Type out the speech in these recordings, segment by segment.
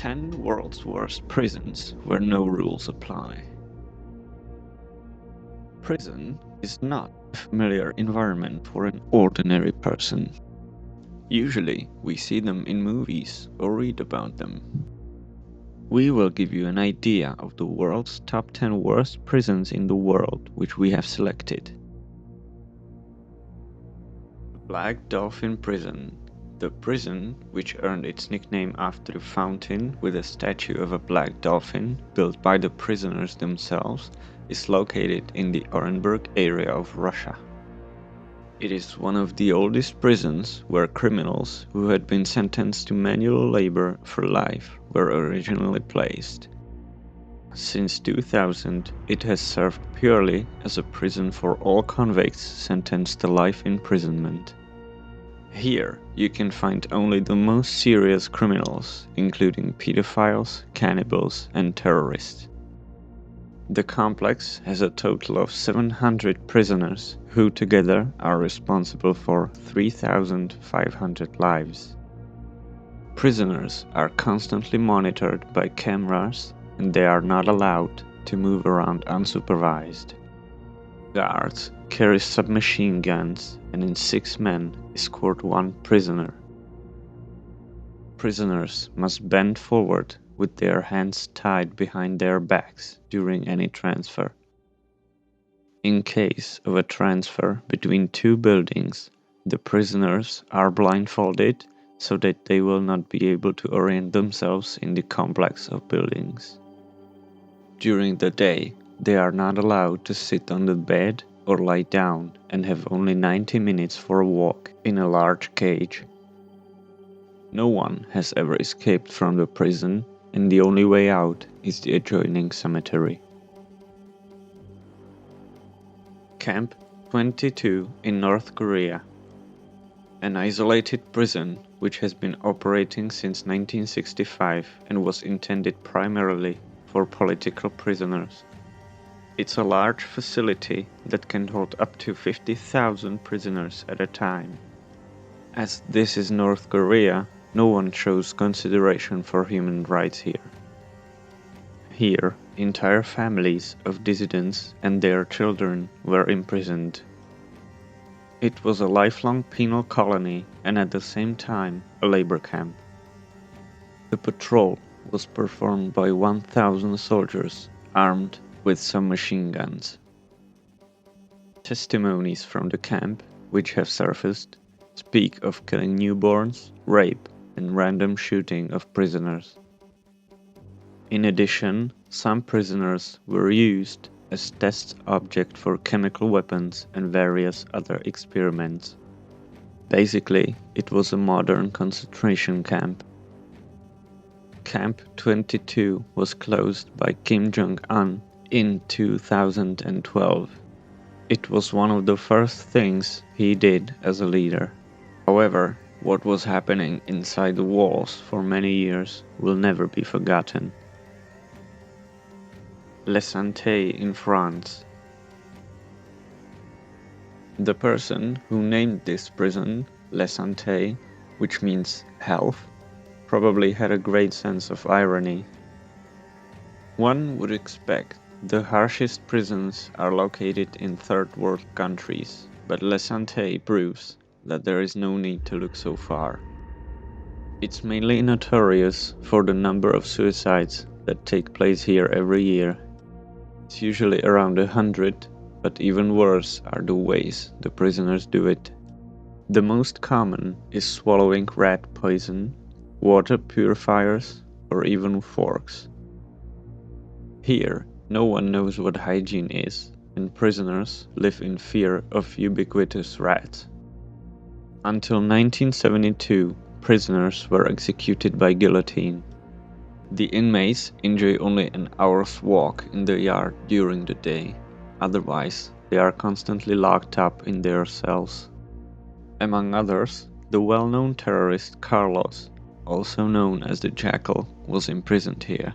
10 world's worst prisons where no rules apply. Prison is not a familiar environment for an ordinary person. Usually, we see them in movies or read about them. We will give you an idea of the world's top 10 worst prisons in the world, which we have selected. Black Dolphin Prison. The prison, which earned its nickname after the fountain with a statue of a black dolphin built by the prisoners themselves, is located in the Orenburg area of Russia. It is one of the oldest prisons where criminals who had been sentenced to manual labor for life were originally placed. Since 2000, it has served purely as a prison for all convicts sentenced to life imprisonment. Here, you can find only the most serious criminals, including pedophiles, cannibals, and terrorists. The complex has a total of 700 prisoners, who together are responsible for 3,500 lives. Prisoners are constantly monitored by cameras, and they are not allowed to move around unsupervised. Guards carry submachine guns, and in 6 men escort 1 prisoner. Prisoners must bend forward with their hands tied behind their backs during any transfer. In case of a transfer between 2 buildings, the prisoners are blindfolded so that they will not be able to orient themselves in the complex of buildings. During the day, they are not allowed to sit on the bed or lie down and have only 90 minutes for a walk in a large cage. No one has ever escaped from the prison, and the only way out is the adjoining cemetery. Camp 22 in North Korea. An isolated prison which has been operating since 1965 and was intended primarily for political prisoners. It's a large facility that can hold up to 50,000 prisoners at a time. As this is North Korea, no one shows consideration for human rights here. Here, entire families of dissidents and their children were imprisoned. It was a lifelong penal colony and at the same time a labor camp. The patrol was performed by 1,000 soldiers armed with submachine guns. Testimonies from the camp, which have surfaced, speak of killing newborns, rape, and random shooting of prisoners. In addition, some prisoners were used as test objects for chemical weapons and various other experiments. Basically, it was a modern concentration camp. Camp 22 was closed by Kim Jong-un in 2012. It was one of the first things he did as a leader. However, what was happening inside the walls for many years will never be forgotten. La Santé in France. The person who named this prison La Santé, which means health, probably had a great sense of irony. One would expect the harshest prisons are located in third world countries, but La Santé proves that there is no need to look so far. It's mainly notorious for the number of suicides that take place here every year. It's usually around 100, but even worse are the ways the prisoners do it. The most common is swallowing rat poison, water purifiers, or even forks. Here, no one knows what hygiene is, and prisoners live in fear of ubiquitous rats. Until 1972, prisoners were executed by guillotine. The inmates enjoy only an hour's walk in the yard during the day. Otherwise, they are constantly locked up in their cells. Among others, the well-known terrorist Carlos, also known as the Jackal, was imprisoned here.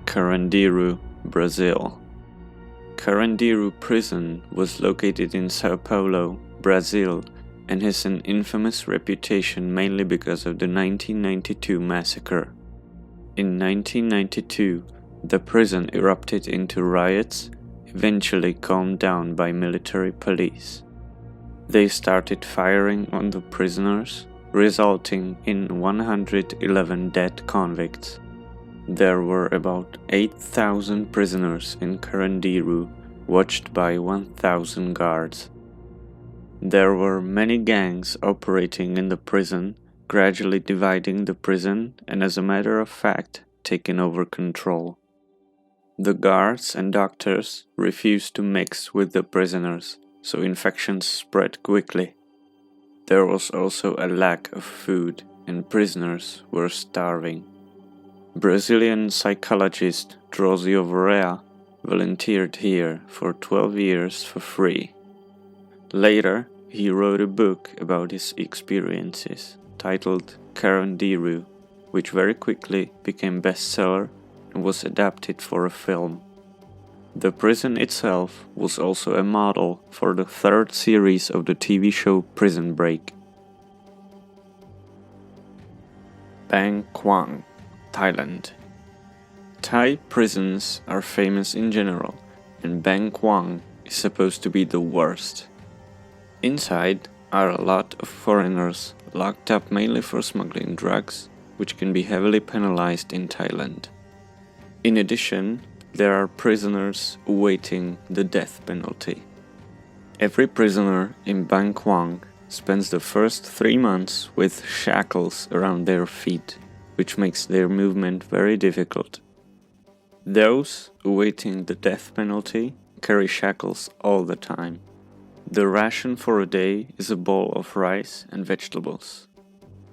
Carandiru, Brazil. Carandiru prison was located in Sao Paulo, Brazil, and has an infamous reputation mainly because of the 1992 massacre. In 1992, the prison erupted into riots, eventually calmed down by military police. They started firing on the prisoners, resulting in 111 dead convicts. There were about 8,000 prisoners in Karandiru, watched by 1,000 guards. There were many gangs operating in the prison, gradually dividing the prison and, as a matter of fact, taking over control. The guards and doctors refused to mix with the prisoners, so infections spread quickly. There was also a lack of food, and prisoners were starving. Brazilian psychologist Drosio Varela volunteered here for 12 years for free. Later, he wrote a book about his experiences, titled Carandiru, which very quickly became bestseller and was adapted for a film. The prison itself was also a model for the third series of the TV show Prison Break. Bang Kwang, Thailand. Thai prisons are famous in general, and Bang Kwang is supposed to be the worst. Inside are a lot of foreigners locked up mainly for smuggling drugs, which can be heavily penalized in Thailand. In addition, there are prisoners awaiting the death penalty. Every prisoner in Bang Kwang spends the first 3 months with shackles around their feet, which makes their movement very difficult. Those awaiting the death penalty carry shackles all the time. The ration for a day is a bowl of rice and vegetables.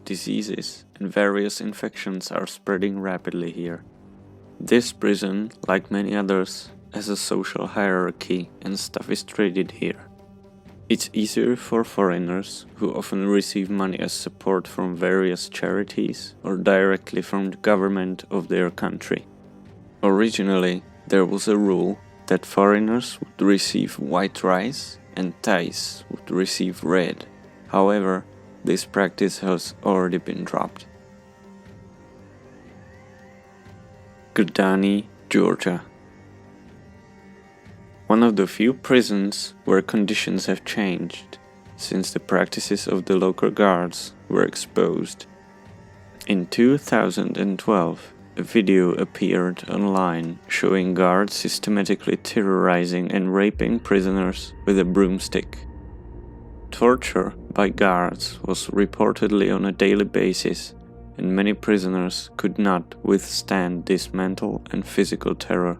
Diseases and various infections are spreading rapidly here. This prison, like many others, has a social hierarchy and stuff is traded here. It's easier for foreigners, who often receive money as support from various charities or directly from the government of their country. Originally, there was a rule that foreigners would receive white rice and Thais would receive red. However, this practice has already been dropped. Gurdani, Georgia. One of the few prisons where conditions have changed since the practices of the local guards were exposed. In 2012, a video appeared online showing guards systematically terrorizing and raping prisoners with a broomstick. Torture by guards was reportedly on a daily basis, and many prisoners could not withstand this mental and physical terror.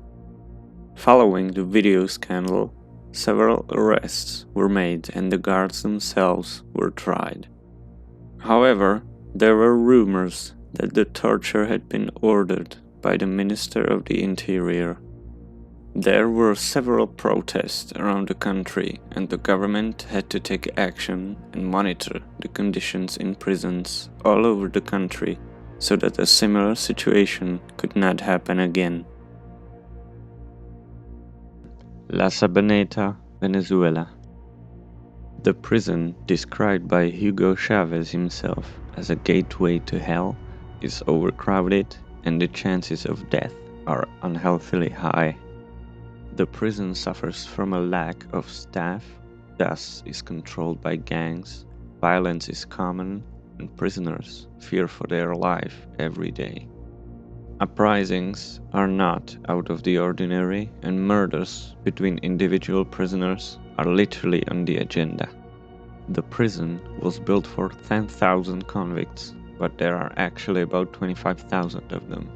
Following the video scandal, several arrests were made and the guards themselves were tried. However, there were rumors that the torture had been ordered by the Minister of the Interior. There were several protests around the country, and the government had to take action and monitor the conditions in prisons all over the country so that a similar situation could not happen again. La Sabaneta, Venezuela. The prison, described by Hugo Chavez himself as a gateway to hell, is overcrowded and the chances of death are unhealthily high. The prison suffers from a lack of staff, thus is controlled by gangs, violence is common, and prisoners fear for their life every day. Uprisings are not out of the ordinary, and murders between individual prisoners are literally on the agenda. The prison was built for 10,000 convicts, but there are actually about 25,000 of them.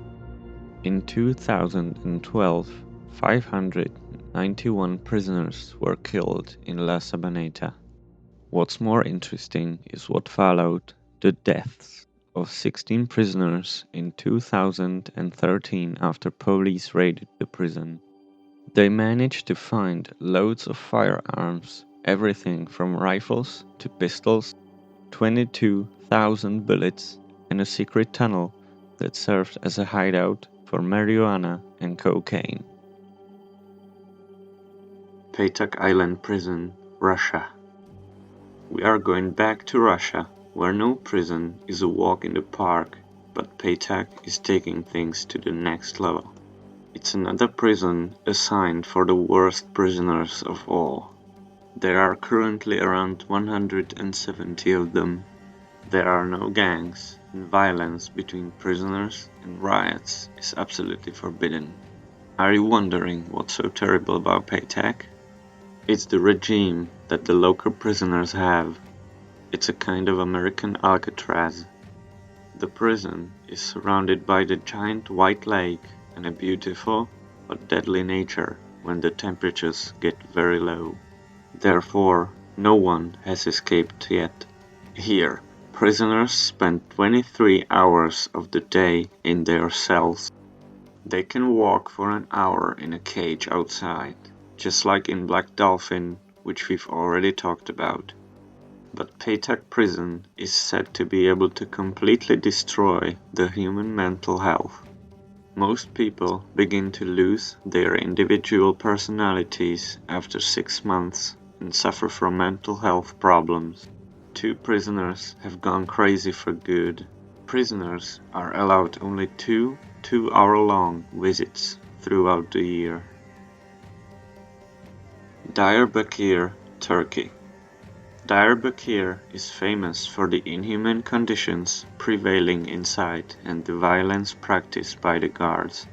In 2012, 591 prisoners were killed in La Sabaneta. What's more interesting is what followed: the deaths of 16 prisoners in 2013 after police raided the prison. They managed to find loads of firearms, everything from rifles to pistols, 22,000 bullets, and a secret tunnel that served as a hideout for marijuana and cocaine. Paytak Island Prison, Russia. We are going back to Russia, where no prison is a walk in the park, but Paytak is taking things to the next level. It's another prison assigned for the worst prisoners of all. There are currently around 170 of them. There are no gangs, and violence between prisoners and riots is absolutely forbidden. Are you wondering what's so terrible about Paytak? It's the regime that the local prisoners have. It's a kind of American Alcatraz. The prison is surrounded by the giant white lake and a beautiful but deadly nature when the temperatures get very low. Therefore, no one has escaped yet. Here, prisoners spend 23 hours of the day in their cells. They can walk for an hour in a cage outside, just like in Black Dolphin, which we've already talked about. But Paytak prison is said to be able to completely destroy the human mental health. Most people begin to lose their individual personalities after 6 months and suffer from mental health problems. 2 prisoners have gone crazy for good. Prisoners are allowed only 2 2-hour-long visits throughout the year. Diyarbakir, Turkey. Diyarbakir is famous for the inhuman conditions prevailing inside and the violence practiced by the guards.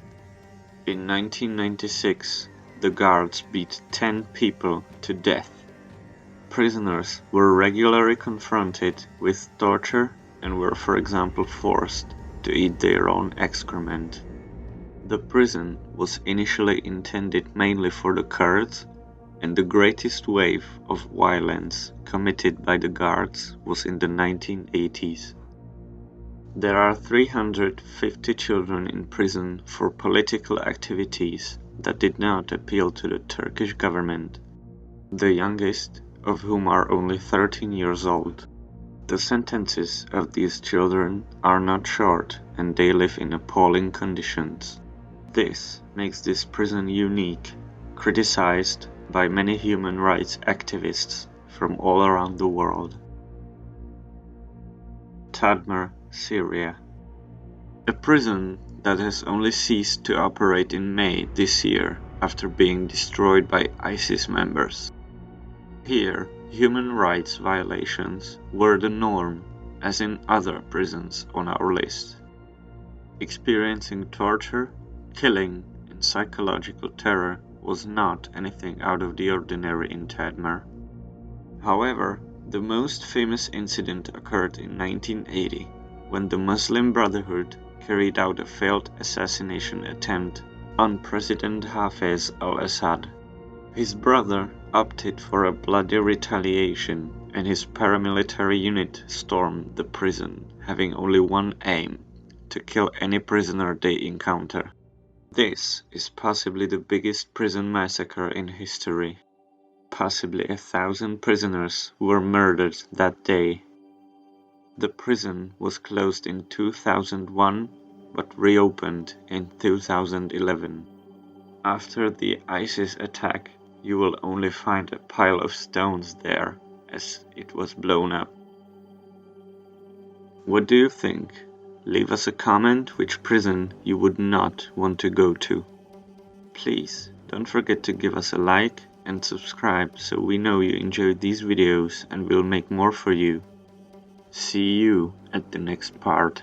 In 1996, the guards beat 10 people to death. Prisoners were regularly confronted with torture and were, for example, forced to eat their own excrement. The prison was initially intended mainly for the Kurds, and the greatest wave of violence committed by the guards was in the 1980s. There are 350 children in prison for political activities that did not appeal to the Turkish government, the youngest of whom are only 13 years old. The sentences of these children are not short and they live in appalling conditions. This makes this prison unique, criticized by many human rights activists from all around the world. Tadmur, Syria. A prison that has only ceased to operate in May this year after being destroyed by ISIS members. Here, human rights violations were the norm, as in other prisons on our list. Experiencing torture, killing, and psychological terror was not anything out of the ordinary in Tadmur. However, the most famous incident occurred in 1980, when the Muslim Brotherhood carried out a failed assassination attempt on President Hafez al-Assad. His brother opted for a bloody retaliation, and his paramilitary unit stormed the prison, having only one aim: to kill any prisoner they encounter. This is possibly the biggest prison massacre in history. Possibly 1,000 prisoners were murdered that day. The prison was closed in 2001, but reopened in 2011. After the ISIS attack, you will only find a pile of stones there, as it was blown up. What do you think? Leave us a comment which prison you would not want to go to. Please don't forget to give us a like and subscribe so we know you enjoyed these videos and we'll make more for you. See you at the next part.